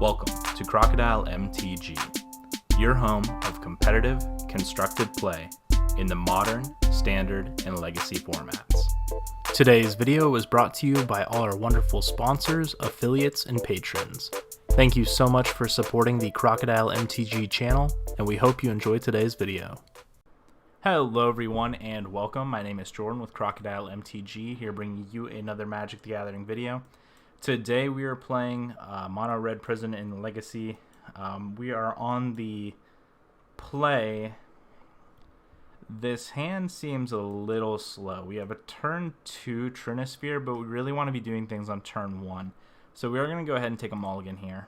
Welcome to Crocodile MTG, your home of competitive, constructed play in the modern, standard, and legacy formats. Today's video was brought to you by all our wonderful sponsors, affiliates, and patrons. Thank you so much for supporting the Crocodile MTG channel, and we hope you enjoy today's video. Hello everyone and welcome. My name is Jordan with Crocodile MTG, here bringing you another Magic the Gathering video. Today we are playing Mono Red Prison in Legacy. We are on the play. This hand seems a little slow. We have a turn 2 Trinisphere, but we really want to be doing things on turn 1. So we are going to go ahead and take a mulligan here.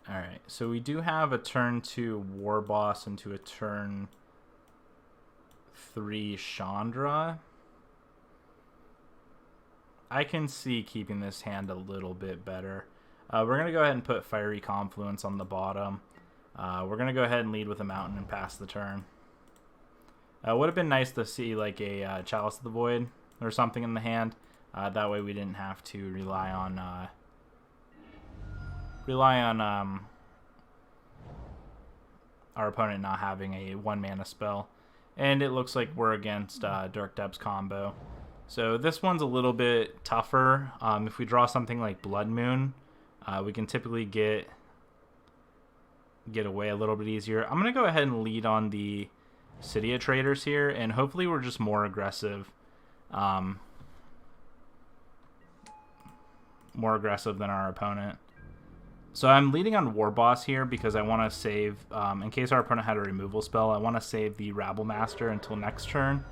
Alright, so we do have a turn 2 War Boss into a turn 3 Chandra. I can see keeping this hand a little bit better. We're going to go ahead and put Fiery Confluence on the bottom. We're going to go ahead and lead with a Mountain and pass the turn. Would have been nice to see like a Chalice of the Void or something in the hand. That way we didn't have to rely on our opponent not having a 1-mana spell. And it looks like we're against Dark Depths combo. So this one's a little bit tougher. If we draw something like Blood Moon, we can typically get away a little bit easier. I'm going to go ahead and lead on the City of Traders here, and hopefully we're just more aggressive. More aggressive than our opponent. So I'm leading on War Boss here because I want to save, in case our opponent had a removal spell, I want to save the Rabble Master until next turn.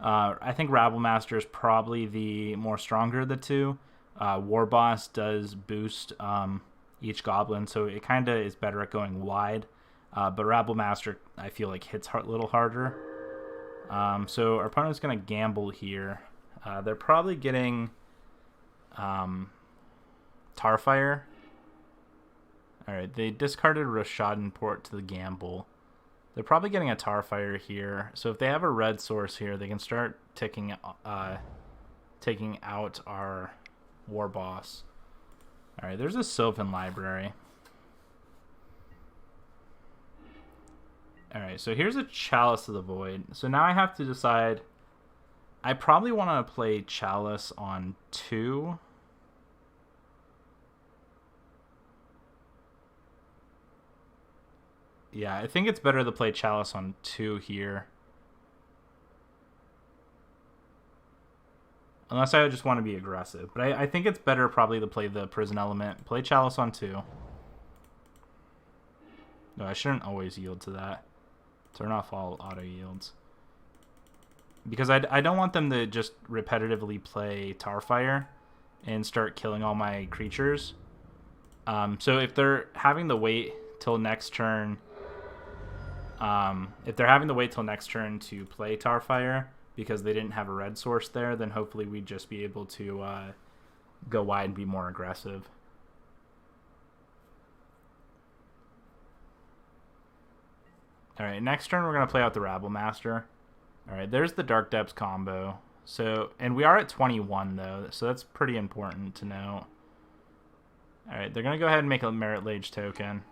I think Rabble Master is probably the more stronger of the two. War Boss does boost each goblin, so it kind of is better at going wide. But Rabble Master, I feel like, hits a little harder. So our opponent's going to gamble here. They're probably getting Tarfire. Alright, they discarded Rashadan Port to the gamble. They're probably getting a Tarfire here. So if they have a red source here, they can start taking out our War Boss. Alright, there's a Sylvan Library. Alright, so here's a Chalice of the Void. So now I have to decide. I probably want to play Chalice on 2. Yeah, I think it's better to play Chalice on 2 here. Unless I just want to be aggressive. But I think it's better probably to play the Prison Element. Play Chalice on 2. No, I shouldn't always yield to that. Turn off all auto yields. Because I don't want them to just repetitively play Tarfire and start killing all my creatures. So if they're having to wait till next turn... if they're having to wait till next turn to play Tarfire because they didn't have a red source there, then hopefully we'd just be able to go wide and be more aggressive. Alright, next turn we're going to play out the Rabble Master. Alright, there's the Dark Depths combo. So, and we are at 21 though, so that's pretty important to know. Alright, they're going to go ahead and make a Merit Lage token.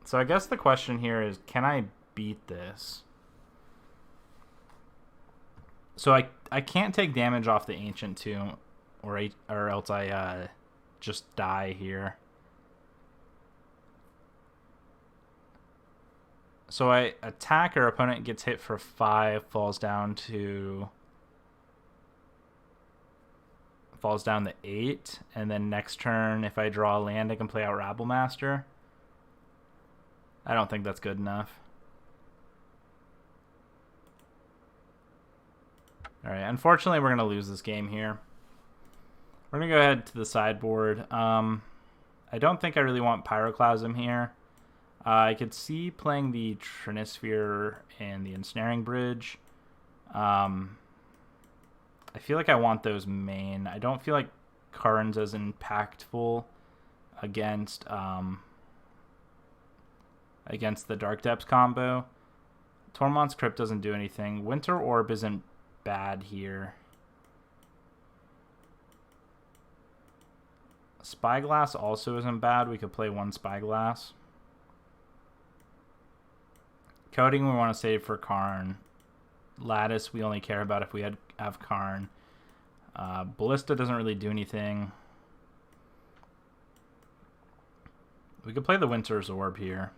So I guess the question here is, can I beat this? So I can't take damage off the Ancient Tomb, or else I just die here. So I attack, our opponent gets hit for 5, falls down to 8, and then next turn if I draw a land I can play out Rabble Master. I don't think that's good enough. Alright, unfortunately we're going to lose this game here. We're going to go ahead to the sideboard. I don't think I really want Pyroclasm here. I could see playing the Trinisphere and the Ensnaring Bridge. I feel like I want those main. I don't feel like Karn's as impactful against the Dark Depths combo. Tormod's Crypt doesn't do anything. Winter Orb isn't bad here. Spyglass also isn't bad. We could play one Spyglass. Coding we want to save for Karn. Lattice we only care about if we have Karn. Ballista doesn't really do anything. We could play the Winter's Orb here.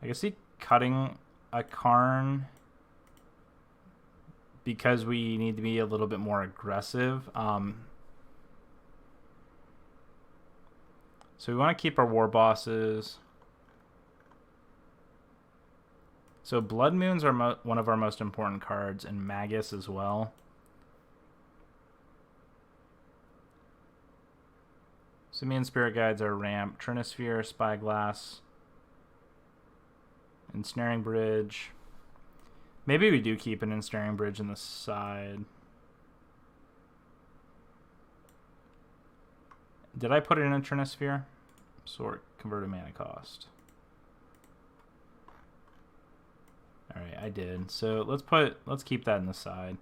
I can see cutting a Karn because we need to be a little bit more aggressive. So we want to keep our war bosses. So Blood Moons are one of our most important cards, and Magus as well. Simian Spirit Guides are ramp, Trinisphere, Spyglass, Ensnaring Bridge. Maybe we do keep an Ensnaring Bridge in the side. Did I put it in a Trinisphere? Sort, convert a mana cost. Alright, I did. So let's keep that in the side.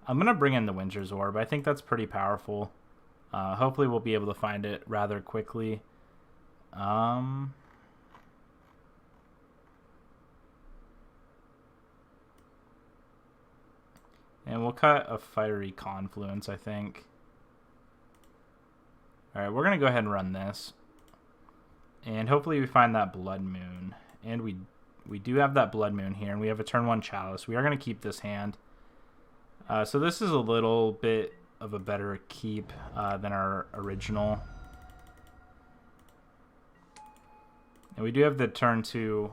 I'm gonna bring in the Winter's Orb. I think that's pretty powerful. Hopefully we'll be able to find it rather quickly. And we'll cut a Fiery Confluence, I think. Alright, we're going to go ahead and run this. And hopefully we find that Blood Moon. And we do have that Blood Moon here, and we have a turn 1 Chalice. We are going to keep this hand. So this is a little bit of a better keep than our original. And we do have the turn 2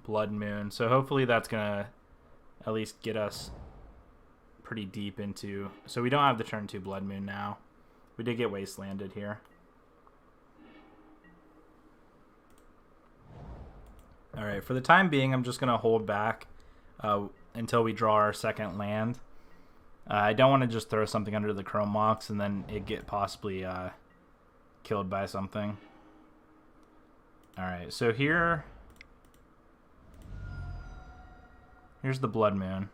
Blood Moon, so hopefully that's going to at least get us pretty deep into... So we don't have the turn 2 Blood Moon now. We did get Wastelanded here. Alright, for the time being, I'm just going to hold back until we draw our second land. I don't want to just throw something under the Chrome Mox and then it get possibly killed by something. Alright, so here's the Blood Moon.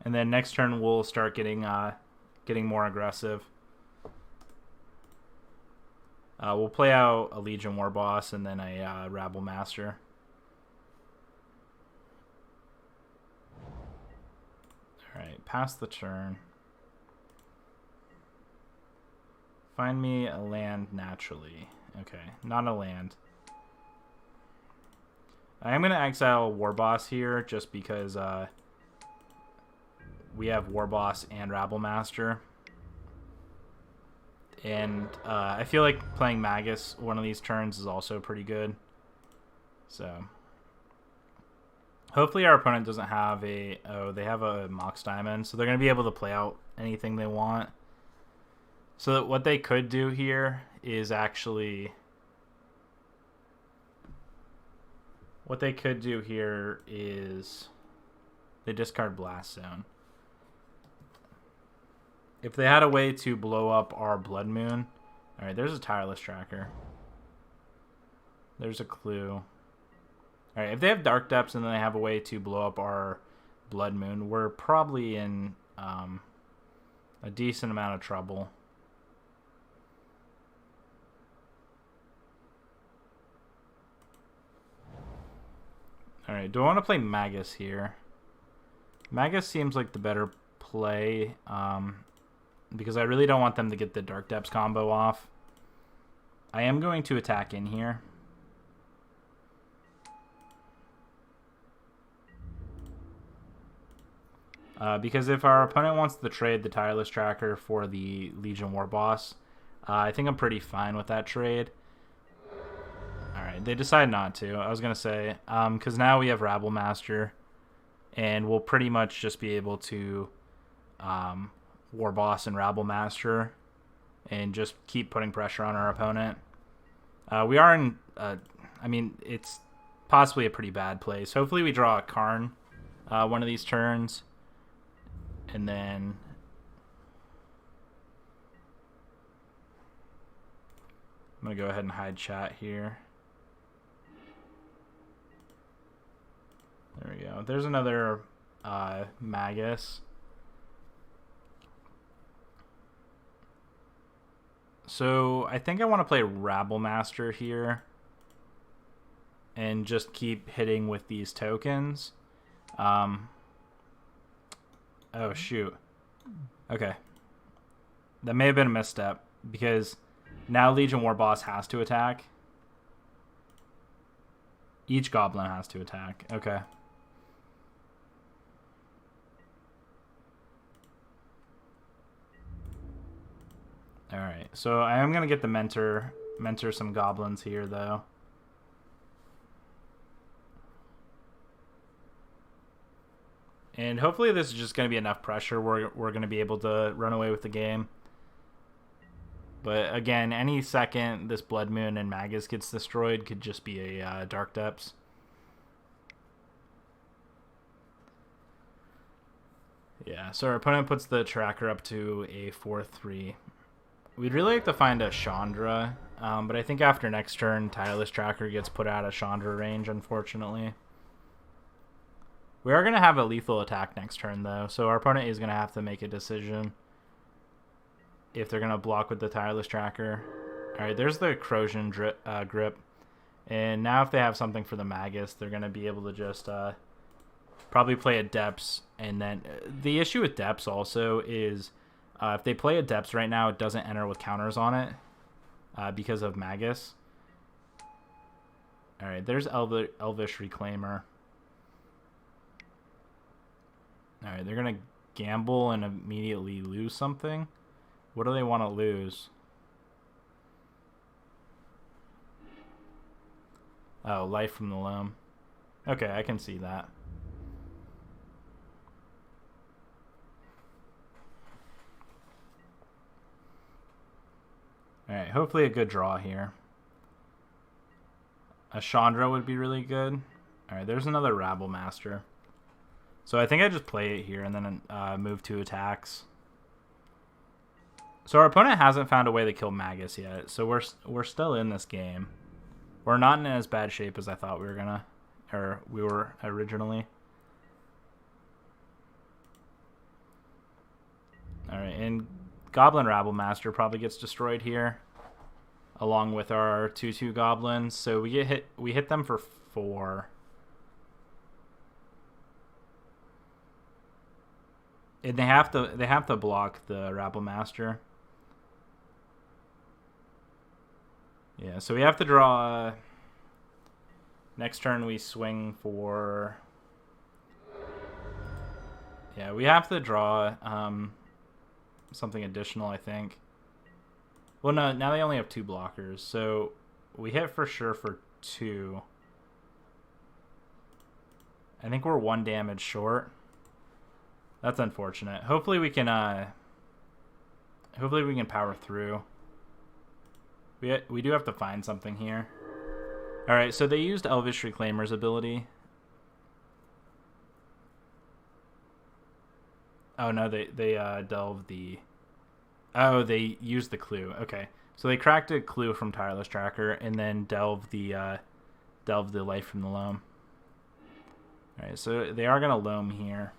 And then next turn we'll start getting more aggressive. We'll play out a Legion War Boss and then a Rabble Master. Alright, pass the turn. Find me a land naturally. Okay, not a land. I am going to exile War Boss here just because we have War Boss and Rabble Master. And I feel like playing Magus one of these turns is also pretty good. So hopefully our opponent doesn't have a... Oh, they have a Mox Diamond, so they're going to be able to play out anything they want. So what they could do here is actually... What they could do here is they discard Blast Zone. If they had a way to blow up our Blood Moon... Alright, there's a Tireless Tracker. There's a clue. Alright, if they have Dark Depths and then they have a way to blow up our Blood Moon, we're probably in a decent amount of trouble. Alright, do I want to play Magus here? Magus seems like the better play, because I really don't want them to get the Dark Depths combo off. I am going to attack in here. Because if our opponent wants to trade the Tireless Tracker for the Legion War Boss, I think I'm pretty fine with that trade. Alright, they decide not to. I was going to say, because now we have Rabble Master, and we'll pretty much just be able to War Boss and Rabble Master and just keep putting pressure on our opponent. We are in, I mean, it's possibly a pretty bad place. Hopefully we draw a Karn one of these turns, and then I'm going to go ahead and hide chat here. go. There's another Magus. So I think I want to play Rabblemaster here and just keep hitting with these tokens. Oh, shoot. Okay. That may have been a misstep because now Legion War Boss has to attack. Each goblin has to attack. Okay. Alright, so I am going to get the mentor some goblins here, though. And hopefully this is just going to be enough pressure. We're going to be able to run away with the game. But again, any second this Blood Moon and Magus gets destroyed could just be a Dark Depths. Yeah, so our opponent puts the tracker up to a 4-3. We'd really like to find a Chandra, but I think after next turn, Tireless Tracker gets put out of Chandra range, unfortunately. We are going to have a lethal attack next turn, though, so our opponent is going to have to make a decision if they're going to block with the Tireless Tracker. Alright, there's the Corrosion Grip. And now if they have something for the Magus, they're going to be able to just probably play a Depths. And then the issue with Depths also is if they play a Depths right now, it doesn't enter with counters on it because of Magus. Alright, there's Elvish Reclaimer. Alright, they're going to gamble and immediately lose something. What do they want to lose? Oh, Life from the Loam. Okay, I can see that. Alright, hopefully a good draw here. A Chandra would be really good. Alright, there's another Rabblemaster. So I think I just play it here and then move 2 attacks. So our opponent hasn't found a way to kill Magus yet, so we're still in this game. We're not in as bad shape as I thought we were gonna, or we were originally. All right, and Goblin Rabblemaster probably gets destroyed here, along with our 2/2 goblins. So we get hit. We hit them for 4. And they have to block the Rabblemaster. Yeah, so we have to draw. Next turn we swing for. Yeah, we have to draw something additional, I think. Well, no, now they only have 2 blockers, so we hit for sure for 2. I think we're 1 damage short. That's unfortunate. Hopefully we can power through. We do have to find something here. All right, so they used Elvish Reclaimer's ability. Oh no, they delved the. Oh, they used the clue. Okay, so they cracked a clue from Tireless Tracker and then delved the Life from the Loam. All right, so they are gonna Loam here.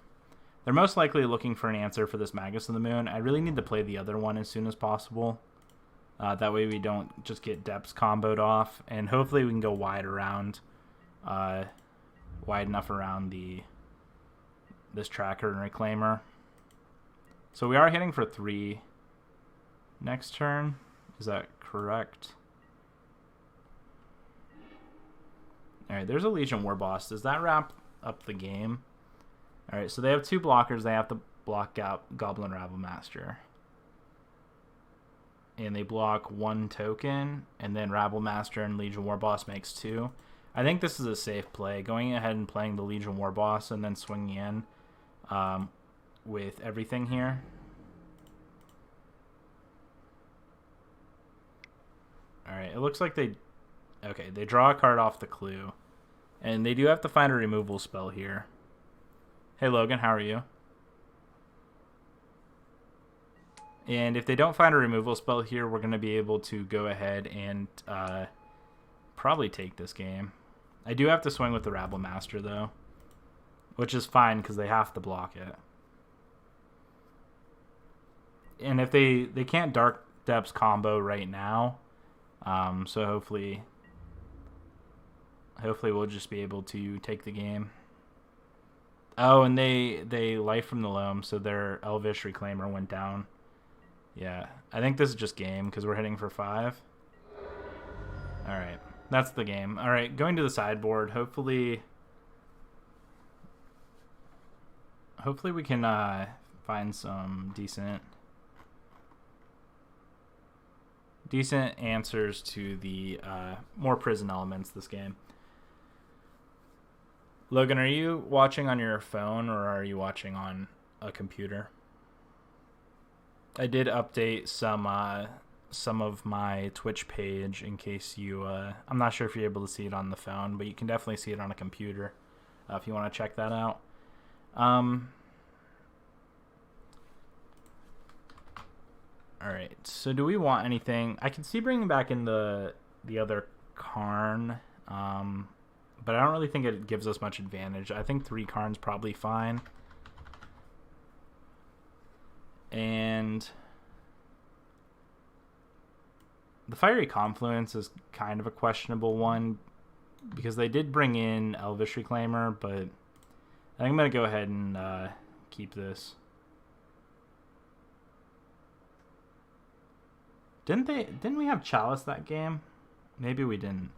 They're most likely looking for an answer for this Magus of the Moon. I really need to play the other one as soon as possible. That way we don't just get Depths comboed off. And hopefully we can go wide around, wide enough around this Tracker and Reclaimer. So we are hitting for 3 next turn. Is that correct? Alright, there's a Legion War Boss. Does that wrap up the game? Alright, so they have 2 blockers. They have to block out Goblin Rabblemaster. And they block 1 token, and then Rabblemaster and Legion War Boss makes 2. I think this is a safe play. Going ahead and playing the Legion War Boss and then swinging in with everything here. Alright, it looks like they draw a card off the clue. And they do have to find a removal spell here. Hey Logan, how are you? And if they don't find a removal spell here, we're going to be able to go ahead and probably take this game. I do have to swing with the Rabblemaster, though. which is fine because they have to block it. And if they can't Dark Depths combo right now, so hopefully we'll just be able to take the game. Oh, and they Life from the Loam, so their Elvish Reclaimer went down. Yeah, I think this is just game because we're hitting for 5. All right, that's the game. All right, going to the sideboard. Hopefully we can find some decent answers to the more prison elements this game. Logan, are you watching on your phone or are you watching on a computer? I did update some of my Twitch page in case you... I'm not sure if you're able to see it on the phone, but you can definitely see it on a computer if you want to check that out. Alright, so do we want anything? I can see bringing back in the other Karn, but I don't really think it gives us much advantage. I think 3 Karn's probably fine. And the Fiery Confluence is kind of a questionable one because they did bring in Elvish Reclaimer, but I think I'm going to go ahead and keep this. Didn't we have Chalice that game? Maybe we didn't.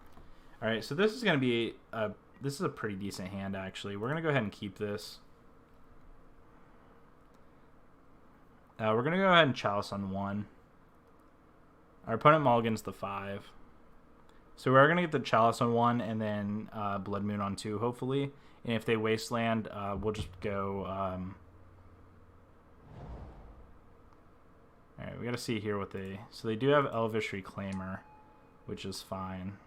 All right, so this is going to be this is a pretty decent hand actually. We're going to go ahead and keep this. We're going to go ahead and Chalice on 1. Our opponent mulligans the 5. So we're going to get the Chalice on 1 and then Blood Moon on 2 hopefully. And if they Wasteland, we'll just go... Alright, we gotta see here what they... So they do have Elvish Reclaimer, which is fine.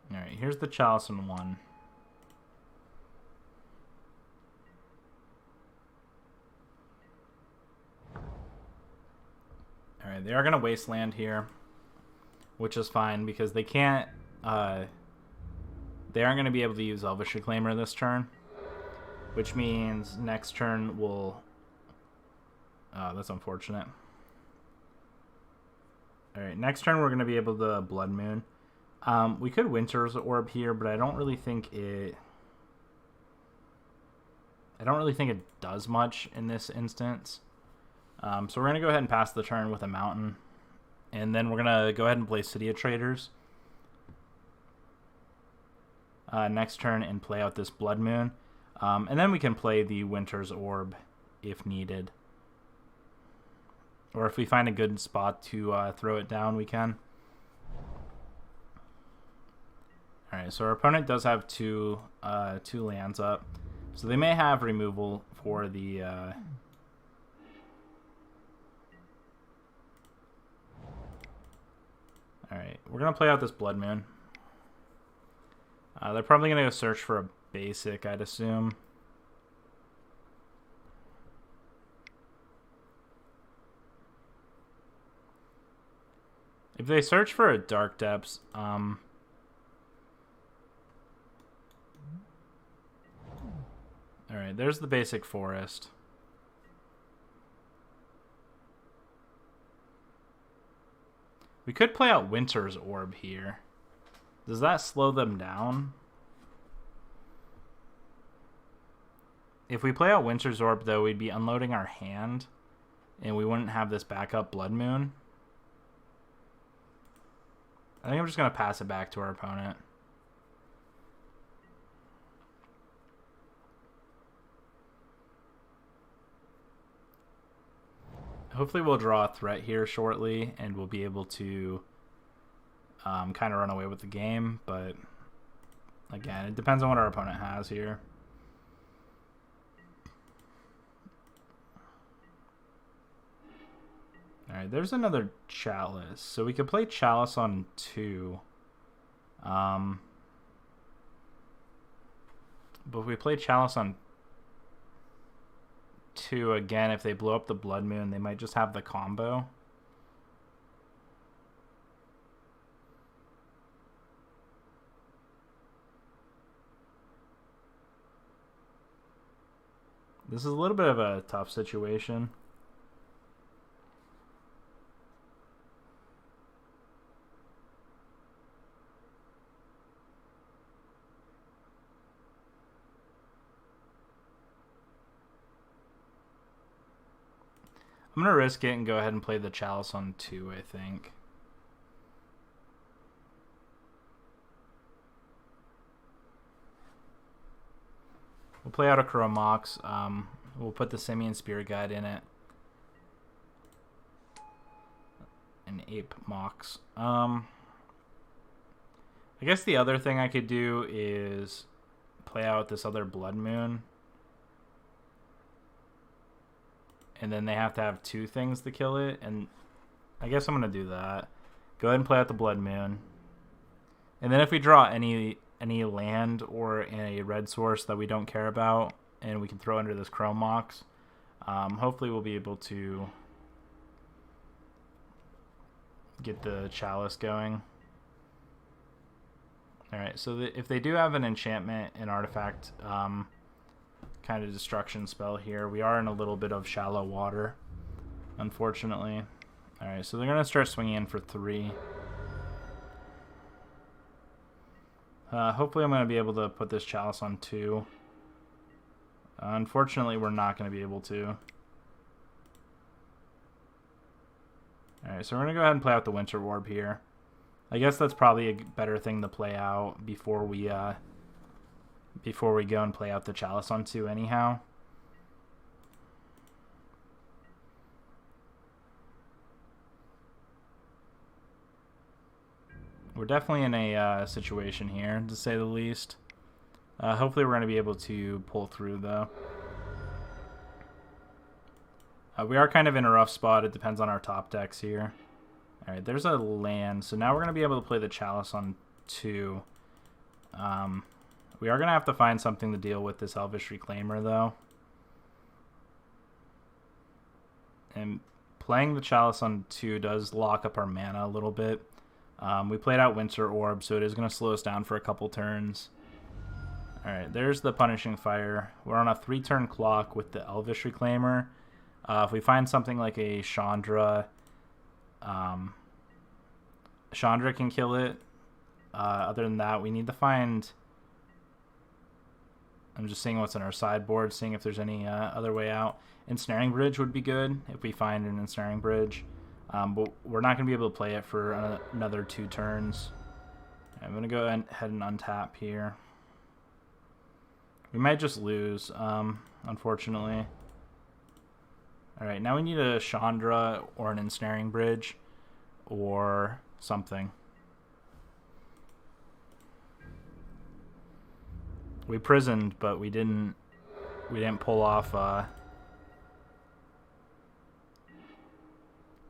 Alright, here's the Chalice in 1. Alright, they are gonna Wasteland here, which is fine because they can't... They aren't going to be able to use Elvish Reclaimer this turn, which means next turn we'll... that's unfortunate. Alright, next turn we're going to be able to Blood Moon. We could Winter's Orb here, but I don't really think it does much in this instance. So we're going to go ahead and pass the turn with a Mountain. And then we're going to go ahead and play City of Traders. Next turn and play out this Blood Moon. And then we can play the Winter's Orb if needed. Or if we find a good spot to throw it down, we can. Alright, so our opponent does have two lands up. So they may have removal for the... Alright, we're going to play out this Blood Moon. They're probably going to go search for a basic, I'd assume. If they search for a Dark Depths, alright, there's the basic forest. We could play out Winter's Orb here. Does that slow them down? If we play out Winter's Orb, though, we'd be unloading our hand, and we wouldn't have this backup Blood Moon. I think I'm just going to pass it back to our opponent. Hopefully we'll draw a threat here shortly, and we'll be able to kind of run away with the game, but again, it depends on what our opponent has here. Alright, there's another Chalice. So we could play Chalice on 2. But if we play Chalice on 2 again, if they blow up the Blood Moon, they might just have the combo. This is a little bit of a tough situation. I'm going to risk it and go ahead and play the Chalice on 2, I think. We'll play out a Crow Mox. We'll put the Simian Spirit Guide in it. An Ape Mox. I guess the other thing I could do is play out this other Blood Moon. And then they have to have 2 things to kill it. And I guess I'm going to do that. Go ahead and play out the Blood Moon. And then if we draw any land or a red source that we don't care about, and we can throw under this Crow Mox, hopefully we'll be able to get the Chalice going. Alright, so if they do have an enchantment and artifact kind of destruction spell here, we are in a little bit of shallow water, unfortunately. Alright, so they're going to start swinging in for 3. Hopefully I'm going to be able to put this Chalice on 2. Unfortunately, we're not going to be able to. Alright, so we're going to go ahead and play out the Winter Orb here. I guess that's probably a better thing to play out before we go and play out the Chalice on 2 anyhow. We're definitely in a situation here, to say the least. Hopefully we're going to be able to pull through, though. We are kind of in a rough spot. It depends on our top decks here. Alright, there's a land. So now we're going to be able to play the Chalice on 2. We are going to have to find something to deal with this Elvish Reclaimer, though. And playing the Chalice on 2 does lock up our mana a little bit. We played out Winter Orb, so it is going to slow us down for a couple turns. Alright, there's the Punishing Fire. We're on a 3-turn clock with the Elvish Reclaimer. If we find something like a Chandra, Chandra can kill it. Other than that, we need to find... I'm just seeing what's in our sideboard, seeing if there's any other way out. Ensnaring Bridge would be good if we find an Ensnaring Bridge. But we're not going to be able to play it for another 2 turns. I'm going to go ahead and untap here. We might just lose, unfortunately. Alright, now we need a Chandra or an Ensnaring Bridge or something. We prisoned, but we didn't pull off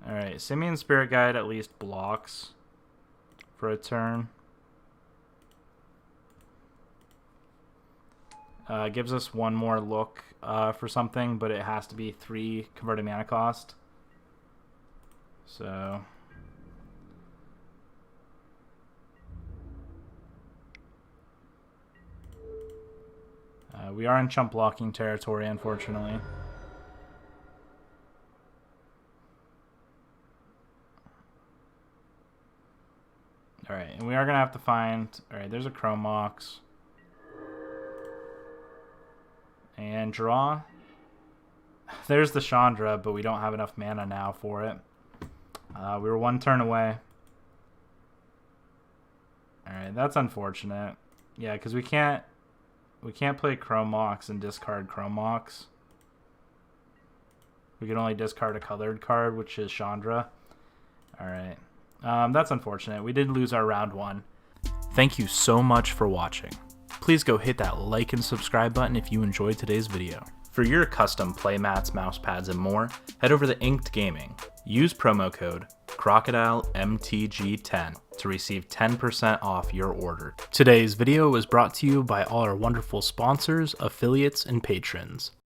Alright, Simian Spirit Guide at least blocks for a turn. Gives us one more look for something, but it has to be 3 converted mana cost. So... we are in chump blocking territory, unfortunately. Alright, and we are going to have to find... Alright, there's a Crow Mox. And draw. There's the Chandra, but we don't have enough mana now for it. We were 1 turn away. Alright, that's unfortunate. Yeah, because we can't play Crow Mox and discard Crow Mox. We can only discard a colored card, which is Chandra. Alright. That's unfortunate. We did lose our round 1. Thank you so much for watching. Please go hit that like and subscribe button if you enjoyed today's video. For your custom playmats, mousepads, and more, head over to Inked Gaming. Use promo code crocodilemtg10 to receive 10% off your order. Today's video was brought to you by all our wonderful sponsors, affiliates, and patrons.